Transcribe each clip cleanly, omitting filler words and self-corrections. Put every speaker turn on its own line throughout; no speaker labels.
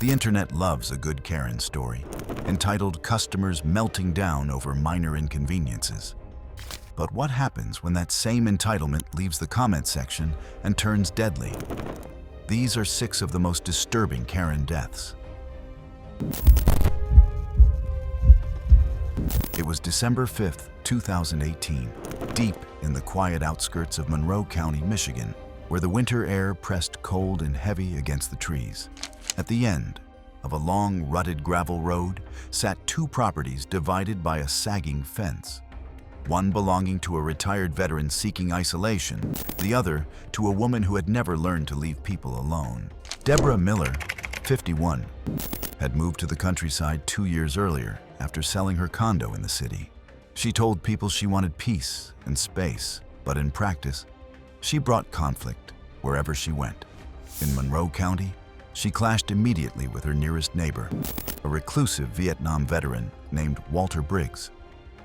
The internet loves a good Karen story, entitled "Customers Melting Down Over Minor Inconveniences." But what happens when that same entitlement leaves the comment section and turns deadly? These are 6 of the most disturbing Karen deaths. It was December 5th, 2018, deep in the quiet outskirts of Monroe County, Michigan, where the winter air pressed cold and heavy against the trees. At the end of a long, rutted gravel road sat 2 properties divided by a sagging fence. One belonging to a retired veteran seeking isolation, the other to a woman who had never learned to leave people alone. Deborah Miller, 51, had moved to the countryside 2 years earlier after selling her condo in the city. She told people she wanted peace and space, but in practice, she brought conflict wherever she went. In Monroe County, she clashed immediately with her nearest neighbor, a reclusive Vietnam veteran named Walter Briggs.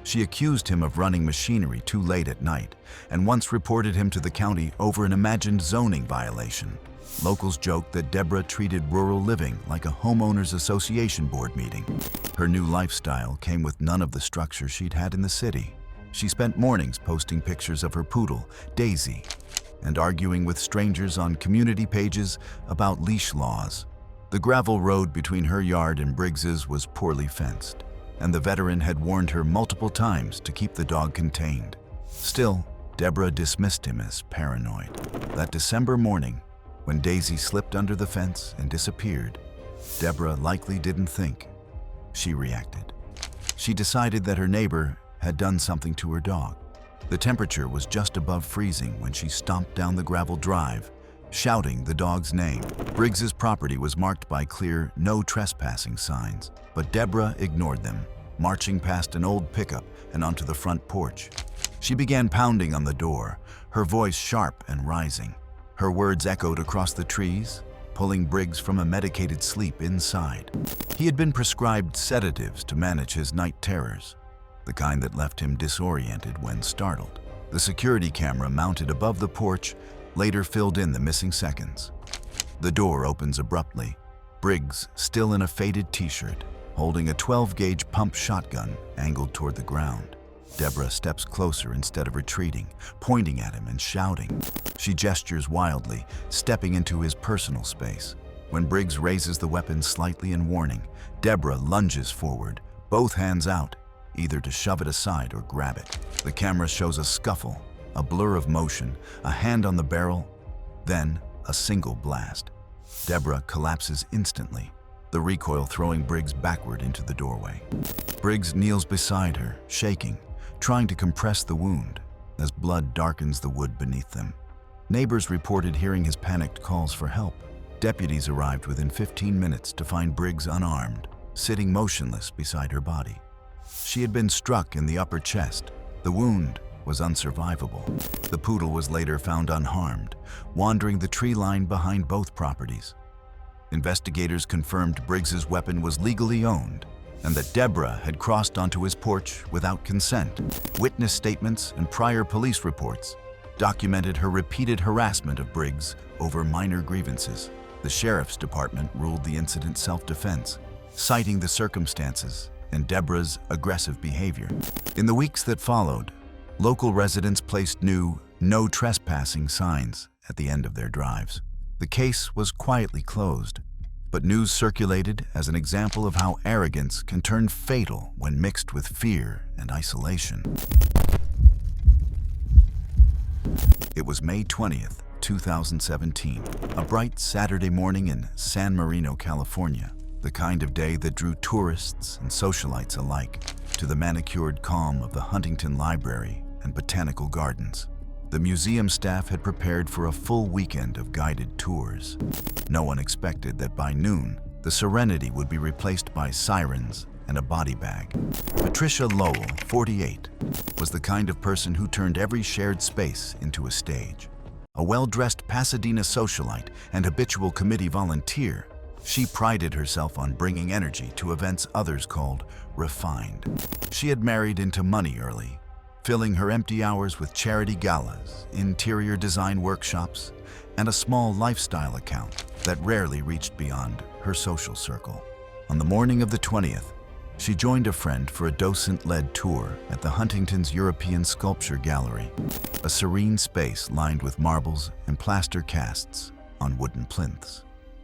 She accused him of running machinery too late at night and once reported him to the county over an imagined zoning violation. Locals joked that Deborah treated rural living like a homeowners association board meeting. Her new lifestyle came with none of the structure she'd had in the city. She spent mornings posting pictures of her poodle, Daisy, and arguing with strangers on community pages about leash laws. The gravel road between her yard and Briggs's was poorly fenced, and the veteran had warned her multiple times to keep the dog contained. Still, Deborah dismissed him as paranoid. That December morning, when Daisy slipped under the fence and disappeared, Deborah likely didn't think. She reacted. She decided that her neighbor had done something to her dog. The temperature was just above freezing when she stomped down the gravel drive, shouting the dog's name. Briggs's property was marked by clear "no trespassing" signs, but Deborah ignored them, marching past an old pickup and onto the front porch. She began pounding on the door, her voice sharp and rising. Her words echoed across the trees, pulling Briggs from a medicated sleep inside. He had been prescribed sedatives to manage his night terrors, the kind that left him disoriented when startled. The security camera mounted above the porch later filled in the missing seconds. The door opens abruptly. Briggs, still in a faded t-shirt, holding a 12-gauge pump shotgun angled toward the ground. Deborah steps closer instead of retreating, pointing at him and shouting. She gestures wildly, stepping into his personal space. When Briggs raises the weapon slightly in warning, Deborah lunges forward, both hands out, either to shove it aside or grab it. The camera shows a scuffle, a blur of motion, a hand on the barrel, then a single blast. Deborah collapses instantly, the recoil throwing Briggs backward into the doorway. Briggs kneels beside her, shaking, trying to compress the wound as blood darkens the wood beneath them. Neighbors reported hearing his panicked calls for help. Deputies arrived within 15 minutes to find Briggs unarmed, sitting motionless beside her body. She had been struck in the upper chest. The wound was unsurvivable. The poodle was later found unharmed, wandering the tree line behind both properties. Investigators confirmed Briggs's weapon was legally owned and that Deborah had crossed onto his porch without consent. Witness statements and prior police reports documented her repeated harassment of Briggs over minor grievances. The sheriff's department ruled the incident self-defense, citing the circumstances and Deborah's aggressive behavior. In the weeks that followed, local residents placed new "no trespassing" signs at the end of their drives. The case was quietly closed, but news circulated as an example of how arrogance can turn fatal when mixed with fear and isolation. It was May 20th, 2017, a bright Saturday morning in San Marino, California, the kind of day that drew tourists and socialites alike to the manicured calm of the Huntington Library and Botanical Gardens. The museum staff had prepared for a full weekend of guided tours. No one expected that by noon, the Serenity would be replaced by sirens and a body bag. Patricia Lowell, 48, was the kind of person who turned every shared space into a stage. A well-dressed Pasadena socialite and habitual committee volunteer, she prided herself on bringing energy to events others called refined. She had married into money early, filling her empty hours with charity galas, interior design workshops, and a small lifestyle account that rarely reached beyond her social circle. On the morning of the 20th, she joined a friend for a docent-led tour at the Huntington's European Sculpture Gallery, a serene space lined with marbles and plaster casts on wooden plinths.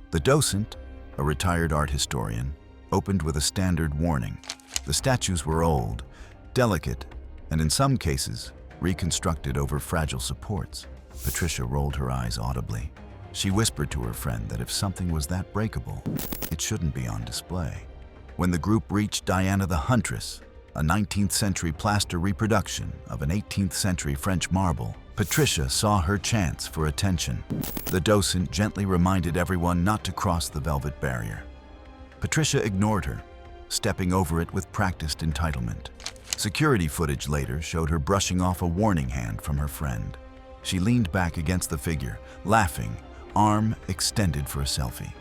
The docent, a retired art historian, opened with a standard warning. The statues were old, delicate, and in some cases, reconstructed over fragile supports. Patricia rolled her eyes audibly. She whispered to her friend that if something was that breakable, it shouldn't be on display. When the group reached Diana the Huntress, a 19th century plaster reproduction of an 18th century French marble, Patricia saw her chance for attention. The docent gently reminded everyone not to cross the velvet barrier. Patricia ignored her, stepping over it with practiced entitlement. Security footage later showed her brushing off a warning hand from her friend. She leaned back against the figure, laughing, arm extended for a selfie.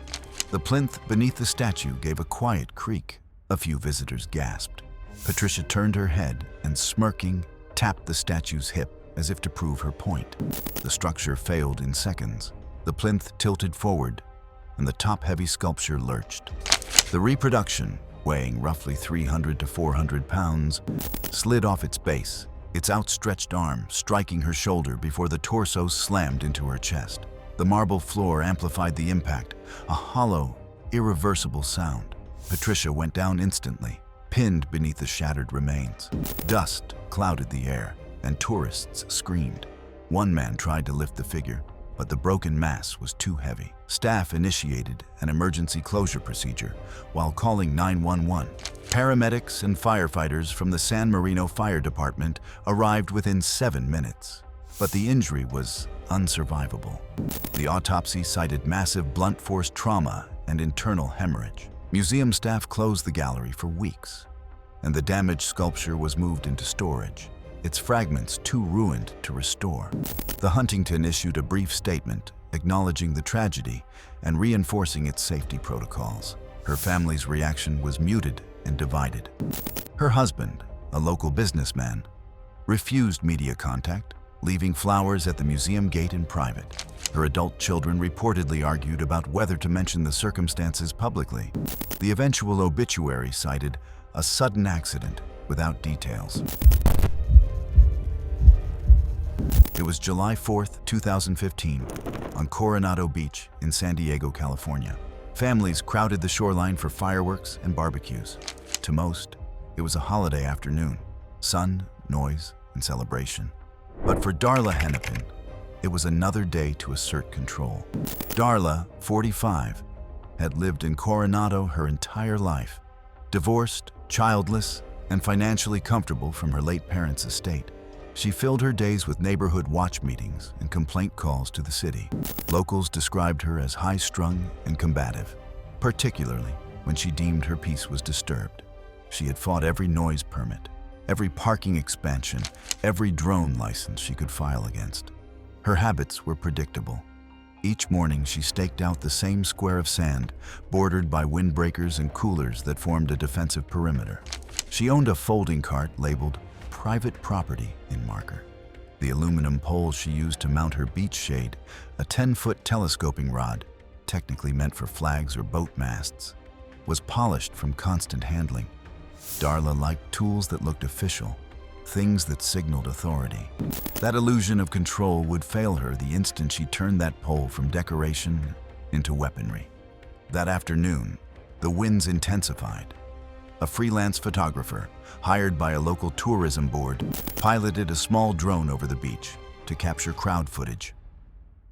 The plinth beneath the statue gave a quiet creak. A few visitors gasped. Patricia turned her head and, smirking, tapped the statue's hip as if to prove her point. The structure failed in seconds. The plinth tilted forward, and the top-heavy sculpture lurched. The reproduction, weighing roughly 300 to 400 pounds, slid off its base, its outstretched arm striking her shoulder before the torso slammed into her chest. The marble floor amplified the impact, a hollow, irreversible sound. Patricia went down instantly, pinned beneath the shattered remains. Dust clouded the air, and tourists screamed. One man tried to lift the figure, but the broken mass was too heavy. Staff initiated an emergency closure procedure while calling 911. Paramedics and firefighters from the San Marino Fire Department arrived within 7 minutes. But the injury was unsurvivable. The autopsy cited massive blunt force trauma and internal hemorrhage. Museum staff closed the gallery for weeks, and the damaged sculpture was moved into storage, its fragments too ruined to restore. The Huntington issued a brief statement acknowledging the tragedy and reinforcing its safety protocols. Her family's reaction was muted and divided. Her husband, a local businessman, refused media contact, leaving flowers at the museum gate in private. Her adult children reportedly argued about whether to mention the circumstances publicly. The eventual obituary cited a sudden accident without details. It was July 4th, 2015, on Coronado Beach in San Diego, California. Families crowded the shoreline for fireworks and barbecues. To most, it was a holiday afternoon, sun, noise, and celebration. But for Darla Hennepin, it was another day to assert control. Darla, 45, had lived in Coronado her entire life, divorced, childless, and financially comfortable from her late parents' estate. She filled her days with neighborhood watch meetings and complaint calls to the city. Locals described her as high-strung and combative, particularly when she deemed her peace was disturbed. She had fought every noise permit, every parking expansion, every drone license she could file against. Her habits were predictable. Each morning she staked out the same square of sand, bordered by windbreakers and coolers that formed a defensive perimeter. She owned a folding cart labeled "Private Property" in marker. The aluminum pole she used to mount her beach shade, a 10-foot telescoping rod, technically meant for flags or boat masts, was polished from constant handling. Darla liked tools that looked official, things that signaled authority. That illusion of control would fail her the instant she turned that pole from decoration into weaponry. That afternoon, the winds intensified. A freelance photographer, hired by a local tourism board, piloted a small drone over the beach to capture crowd footage.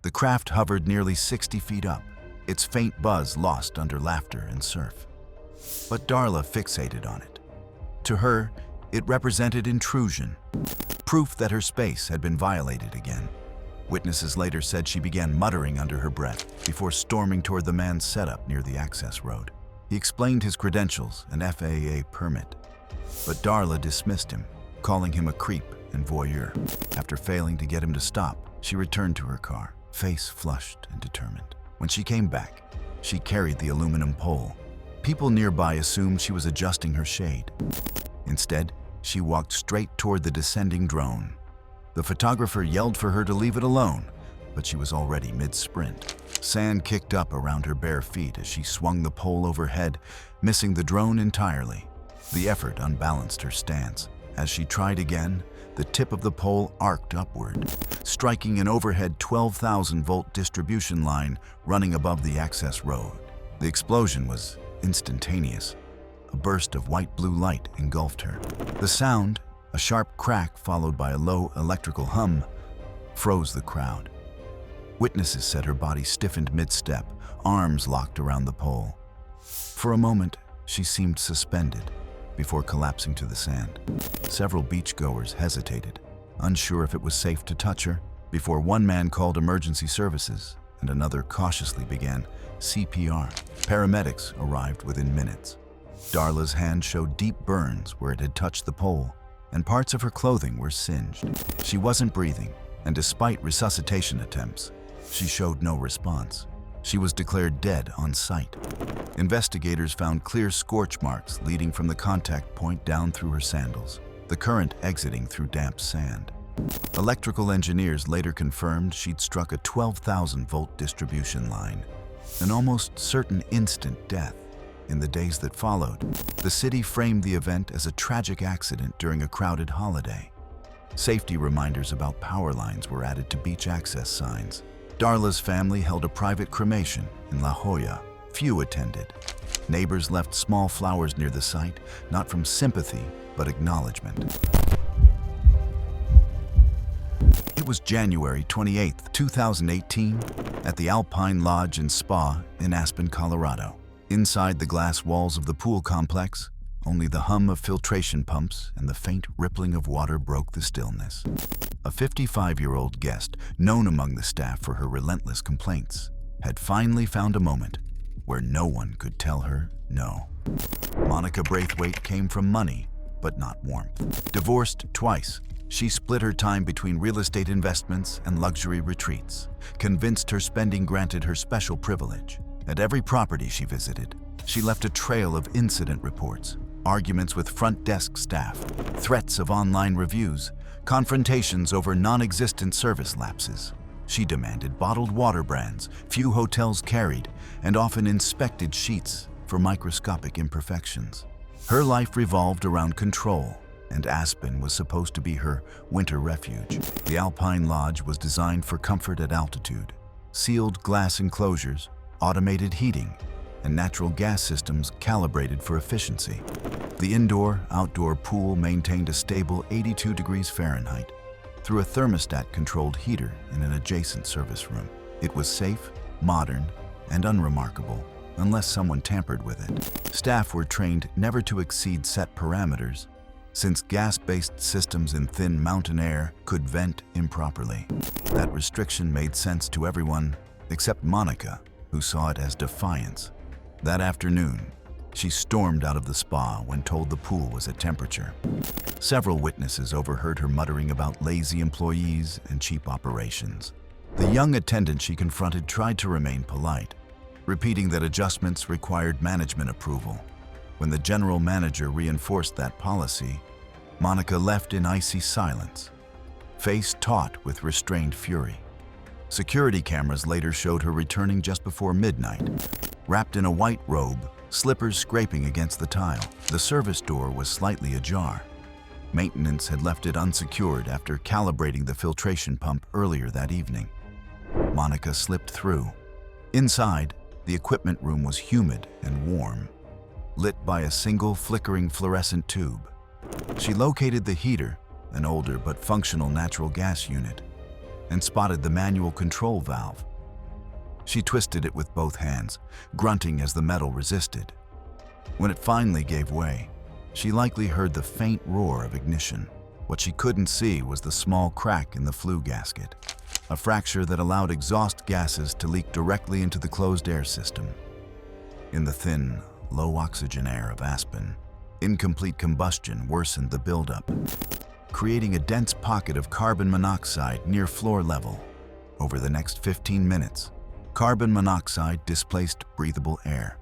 The craft hovered nearly 60 feet up, its faint buzz lost under laughter and surf. But Darla fixated on it. To her, it represented intrusion, proof that her space had been violated again. Witnesses later said she began muttering under her breath before storming toward the man's setup near the access road. He explained his credentials and FAA permit, but Darla dismissed him, calling him a creep and voyeur. After failing to get him to stop, she returned to her car, face flushed and determined. When she came back, she carried the aluminum pole. People nearby assumed she was adjusting her shade. Instead, she walked straight toward the descending drone. The photographer yelled for her to leave it alone, but she was already mid-sprint. Sand kicked up around her bare feet as she swung the pole overhead, missing the drone entirely. The effort unbalanced her stance. As she tried again, the tip of the pole arced upward, striking an overhead 12,000-volt distribution line running above the access road. The explosion was instantaneous. A burst of white-blue light engulfed her. The sound, a sharp crack followed by a low electrical hum, froze the crowd. Witnesses said her body stiffened mid-step, arms locked around the pole. For a moment, she seemed suspended before collapsing to the sand. Several beachgoers hesitated, unsure if it was safe to touch her, before one man called emergency services and another cautiously began CPR. Paramedics arrived within minutes. Darla's hand showed deep burns where it had touched the pole, and parts of her clothing were singed. She wasn't breathing, and despite resuscitation attempts, she showed no response. She was declared dead on sight. Investigators found clear scorch marks leading from the contact point down through her sandals, the current exiting through damp sand. Electrical engineers later confirmed she'd struck a 12,000-volt distribution line, an almost certain instant death. In the days that followed, the city framed the event as a tragic accident during a crowded holiday. Safety reminders about power lines were added to beach access signs. Darla's family held a private cremation in La Jolla. Few attended. Neighbors left small flowers near the site, not from sympathy, but acknowledgement. It was January 28, 2018, at the Alpine Lodge and Spa in Aspen, Colorado. Inside the glass walls of the pool complex, only the hum of filtration pumps and the faint rippling of water broke the stillness. A 55-year-old guest, known among the staff for her relentless complaints, had finally found a moment where no one could tell her no. Monica Braithwaite came from money, but not warmth. Divorced twice, she split her time between real estate investments and luxury retreats, convinced her spending granted her special privilege. At every property she visited, she left a trail of incident reports, arguments with front desk staff, threats of online reviews, confrontations over non-existent service lapses. She demanded bottled water brands few hotels carried and often inspected sheets for microscopic imperfections. Her life revolved around control, and Aspen was supposed to be her winter refuge. The Alpine Lodge was designed for comfort at altitude. Sealed glass enclosures, automated heating, and natural gas systems calibrated for efficiency. The indoor-outdoor pool maintained a stable 82 degrees Fahrenheit through a thermostat-controlled heater in an adjacent service room. It was safe, modern, and unremarkable, unless someone tampered with it. Staff were trained never to exceed set parameters, since gas-based systems in thin mountain air could vent improperly. That restriction made sense to everyone except Monica, who saw it as defiance. That afternoon, she stormed out of the spa when told the pool was at temperature. Several witnesses overheard her muttering about lazy employees and cheap operations. The young attendant she confronted tried to remain polite, repeating that adjustments required management approval. When the general manager reinforced that policy, Monica left in icy silence, face taut with restrained fury. Security cameras later showed her returning just before midnight, wrapped in a white robe, slippers scraping against the tile. The service door was slightly ajar. Maintenance had left it unsecured after calibrating the filtration pump earlier that evening. Monica slipped through. Inside, the equipment room was humid and warm, lit by a single flickering fluorescent tube. She located the heater, an older but functional natural gas unit, and spotted the manual control valve. She twisted it with both hands, grunting as the metal resisted. When it finally gave way, she likely heard the faint roar of ignition. What she couldn't see was the small crack in the flue gasket, a fracture that allowed exhaust gases to leak directly into the closed air system. In the thin, low-oxygen air of Aspen, incomplete combustion worsened the buildup, creating a dense pocket of carbon monoxide near floor level. Over the next 15 minutes, carbon monoxide displaced breathable air.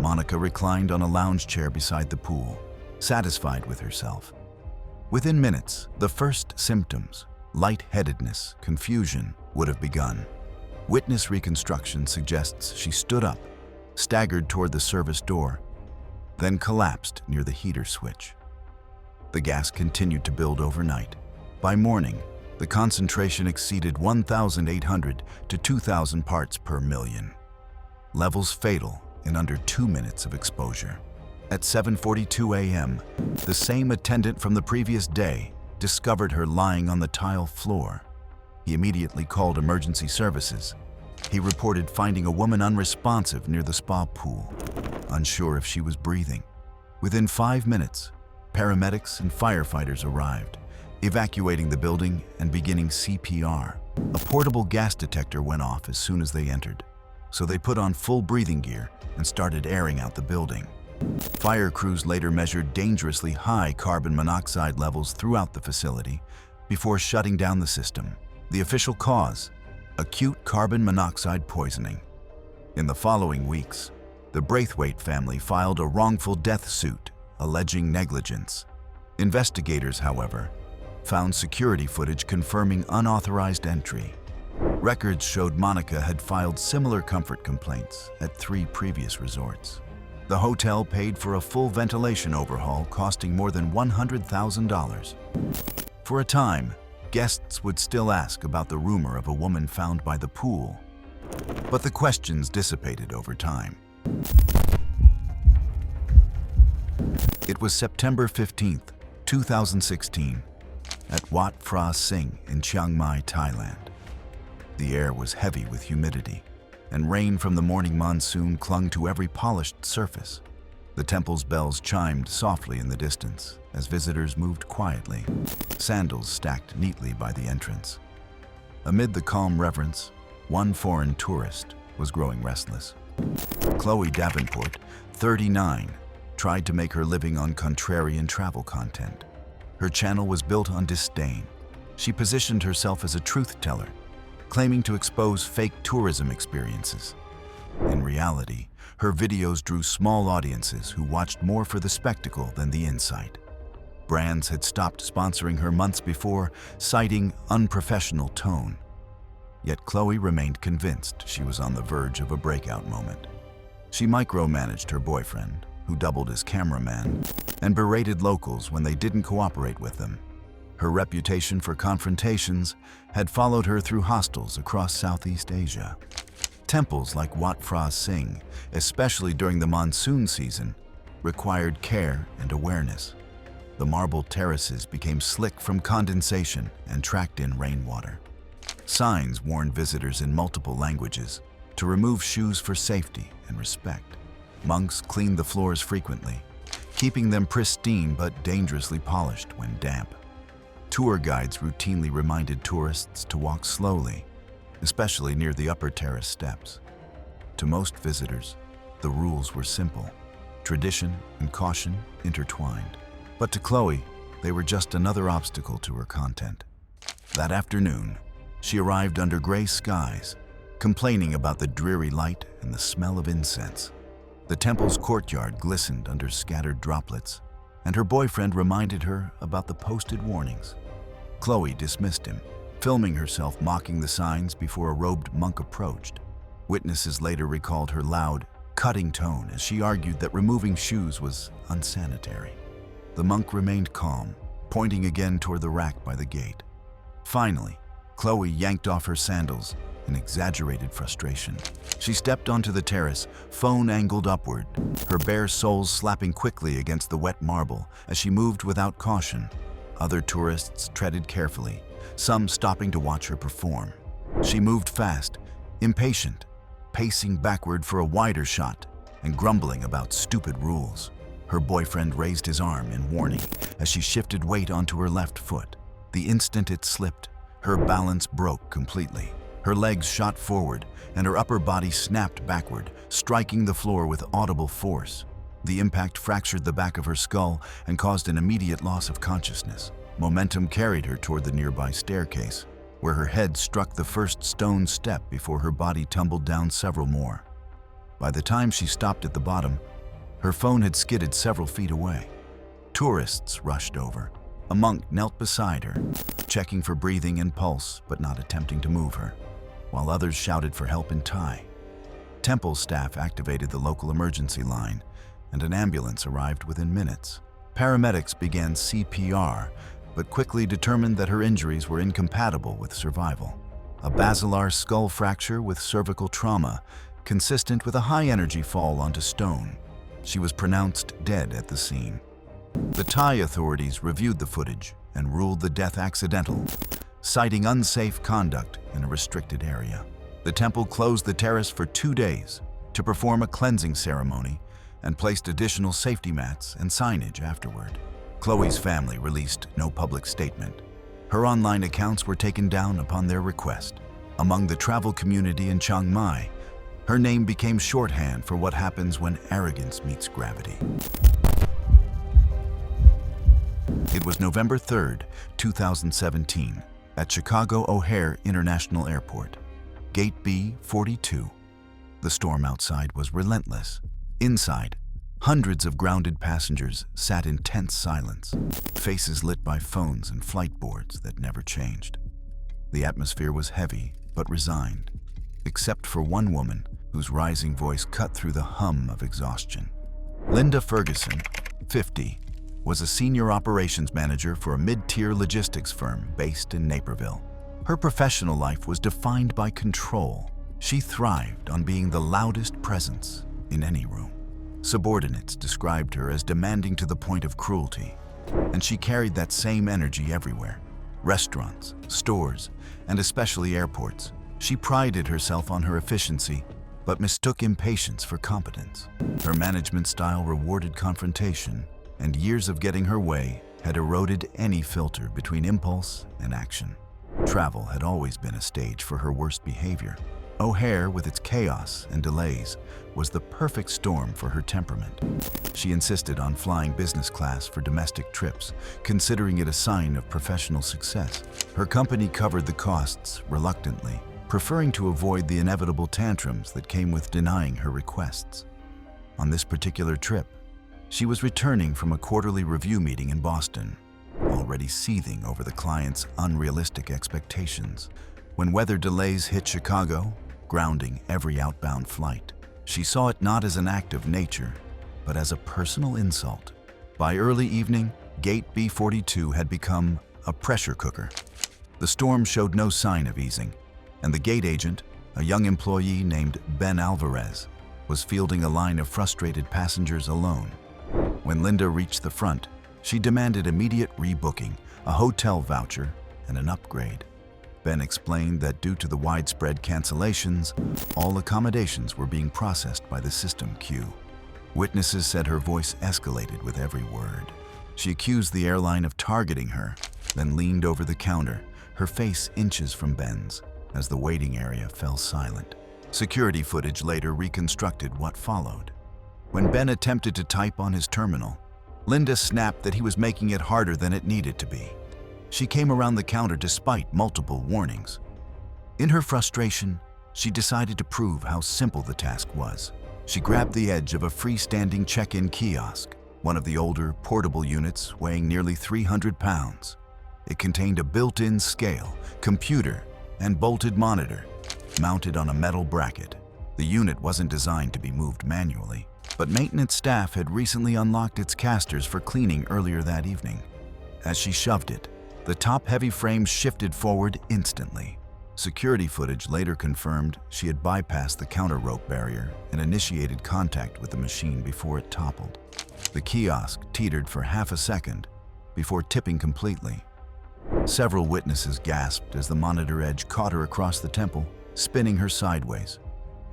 Monica reclined on a lounge chair beside the pool, satisfied with herself. Within minutes, the first symptoms, lightheadedness, confusion would have begun. Witness reconstruction suggests she stood up, staggered toward the service door, then collapsed near the heater switch. The gas continued to build overnight. By morning, the concentration exceeded 1,800 to 2,000 parts per million. Levels fatal in under 2 minutes of exposure. At 7:42 a.m., the same attendant from the previous day discovered her lying on the tile floor. He immediately called emergency services. He reported finding a woman unresponsive near the spa pool, unsure if she was breathing. Within 5 minutes, paramedics and firefighters arrived, evacuating the building and beginning CPR. A portable gas detector went off as soon as they entered, so they put on full breathing gear and started airing out the building. Fire crews later measured dangerously high carbon monoxide levels throughout the facility before shutting down the system. The official cause: acute carbon monoxide poisoning. In the following weeks, the Braithwaite family filed a wrongful death suit alleging negligence. Investigators, however, found security footage confirming unauthorized entry. Records showed Monica had filed similar comfort complaints at 3 previous resorts. The hotel paid for a full ventilation overhaul costing more than $100,000. For a time, guests would still ask about the rumor of a woman found by the pool, but the questions dissipated over time. It was September 15th, 2016, at Wat Phra Sing in Chiang Mai, Thailand. The air was heavy with humidity, and rain from the morning monsoon clung to every polished surface. The temple's bells chimed softly in the distance as visitors moved quietly, sandals stacked neatly by the entrance. Amid the calm reverence, one foreign tourist was growing restless. Chloe Davenport, 39, tried to make her living on contrarian travel content. Her channel was built on disdain. She positioned herself as a truth teller, claiming to expose fake tourism experiences. In reality, her videos drew small audiences who watched more for the spectacle than the insight. Brands had stopped sponsoring her months before, citing unprofessional tone. Yet Chloe remained convinced she was on the verge of a breakout moment. She micromanaged her boyfriend, who doubled as cameraman, and berated locals when they didn't cooperate with them. Her reputation for confrontations had followed her through hostels across Southeast Asia. Temples like Wat Phra Sing, especially during the monsoon season, required care and awareness. The marble terraces became slick from condensation and tracked in rainwater. Signs warned visitors in multiple languages to remove shoes for safety and respect. Monks cleaned the floors frequently, keeping them pristine but dangerously polished when damp. Tour guides routinely reminded tourists to walk slowly, especially near the upper terrace steps. To most visitors, the rules were simple: tradition and caution intertwined. But to Chloe, they were just another obstacle to her content. That afternoon, she arrived under gray skies, complaining about the dreary light and the smell of incense. The temple's courtyard glistened under scattered droplets, and her boyfriend reminded her about the posted warnings. Chloe dismissed him, filming herself mocking the signs before a robed monk approached. Witnesses later recalled her loud, cutting tone as she argued that removing shoes was unsanitary. The monk remained calm, pointing again toward the rack by the gate. Finally, Chloe yanked off her sandals in exaggerated frustration. She stepped onto the terrace, phone angled upward, her bare soles slapping quickly against the wet marble as she moved without caution. Other tourists treaded carefully, some stopping to watch her perform. She moved fast, impatient, pacing backward for a wider shot and grumbling about stupid rules. Her boyfriend raised his arm in warning as she shifted weight onto her left foot. The instant it slipped, her balance broke completely. Her legs shot forward and her upper body snapped backward, striking the floor with audible force. The impact fractured the back of her skull and caused an immediate loss of consciousness. Momentum carried her toward the nearby staircase, where her head struck the first stone step before her body tumbled down several more. By the time she stopped at the bottom, her phone had skidded several feet away. Tourists rushed over, A monk knelt beside her, checking for breathing and pulse but not attempting to move her, while others shouted for help in Thai. Temple staff activated the local emergency line, and an ambulance arrived within minutes. Paramedics began CPR, but quickly determined that her injuries were incompatible with survival. A basilar skull fracture with cervical trauma, consistent with a high-energy fall onto stone. She was pronounced dead at the scene. The Thai authorities reviewed the footage and ruled the death accidental, citing unsafe conduct in a restricted area. The temple closed the terrace for 2 days to perform a cleansing ceremony and placed additional safety mats and signage afterward. Chloe's family released no public statement. Her online accounts were taken down upon their request. Among the travel community in Chiang Mai, her name became shorthand for what happens when arrogance meets gravity. It was November 3rd, 2017, at Chicago O'Hare International Airport. Gate B-42. The storm outside was relentless. Inside, hundreds of grounded passengers sat in tense silence, faces lit by phones and flight boards that never changed. The atmosphere was heavy but resigned, except for one woman whose rising voice cut through the hum of exhaustion. Linda Ferguson, 50, was a senior operations manager for a mid-tier logistics firm based in Naperville. Her professional life was defined by control. She thrived on being the loudest presence in any room. Subordinates described her as demanding to the point of cruelty, and she carried that same energy everywhere. Restaurants, stores, and especially airports. She prided herself on her efficiency, but mistook impatience for competence. Her management style rewarded confrontation, and years of getting her way had eroded any filter between impulse and action. Travel had always been a stage for her worst behavior. O'Hare, with its chaos and delays, was the perfect storm for her temperament. She insisted on flying business class for domestic trips, considering it a sign of professional success. Her company covered the costs reluctantly, preferring to avoid the inevitable tantrums that came with denying her requests. On this particular trip, she was returning from a quarterly review meeting in Boston, already seething over the client's unrealistic expectations, when weather delays hit Chicago, grounding every outbound flight. She saw it not as an act of nature, but as a personal insult. By early evening, Gate B-42 had become a pressure cooker. The storm showed no sign of easing, and the gate agent, a young employee named Ben Alvarez, was fielding a line of frustrated passengers alone. When Linda reached the front, she demanded immediate rebooking, a hotel voucher, and an upgrade. Ben explained that due to the widespread cancellations, all accommodations were being processed by the system queue. Witnesses said her voice escalated with every word. She accused the airline of targeting her, then leaned over the counter, her face inches from Ben's, as the waiting area fell silent. Security footage later reconstructed what followed. When Ben attempted to type on his terminal, Linda snapped that he was making it harder than it needed to be. She came around the counter despite multiple warnings. In her frustration, she decided to prove how simple the task was. She grabbed the edge of a freestanding check-in kiosk, one of the older, portable units weighing nearly 300 pounds. It contained a built-in scale, computer, and bolted monitor, mounted on a metal bracket. The unit wasn't designed to be moved manually, but maintenance staff had recently unlocked its casters for cleaning earlier that evening. As she shoved it, the top-heavy frame shifted forward instantly. Security footage later confirmed she had bypassed the counter rope barrier and initiated contact with the machine before it toppled. The kiosk teetered for half a second before tipping completely. Several witnesses gasped as the monitor edge caught her across the temple, spinning her sideways.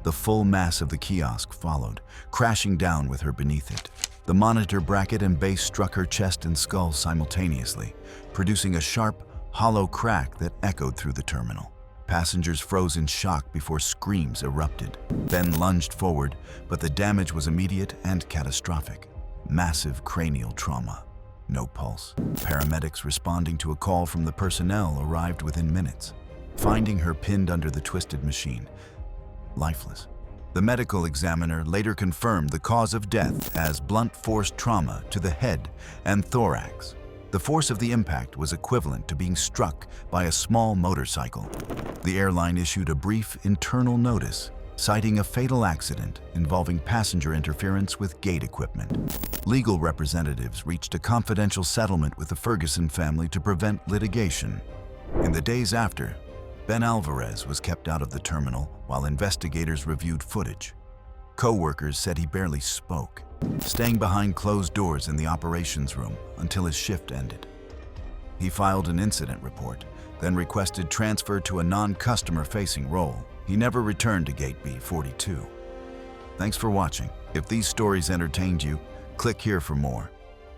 The full mass of the kiosk followed, crashing down with her beneath it. The monitor bracket and base struck her chest and skull simultaneously, producing a sharp, hollow crack that echoed through the terminal. Passengers froze in shock before screams erupted. Ben lunged forward, but the damage was immediate and catastrophic. Massive cranial trauma. No pulse. Paramedics responding to a call from the personnel arrived within minutes, finding her pinned under the twisted machine, lifeless. The medical examiner later confirmed the cause of death as blunt force trauma to the head and thorax. The force of the impact was equivalent to being struck by a small motorcycle. The airline issued a brief internal notice, citing a fatal accident involving passenger interference with gate equipment. Legal representatives reached a confidential settlement with the Ferguson family to prevent litigation. In the days after, Ben Alvarez was kept out of the terminal while investigators reviewed footage. Co-workers said he barely spoke, staying behind closed doors in the operations room until his shift ended. He filed an incident report, then requested transfer to a non-customer-facing role. He never returned to Gate B42. Thanks for watching. If these stories entertained you, click here for more.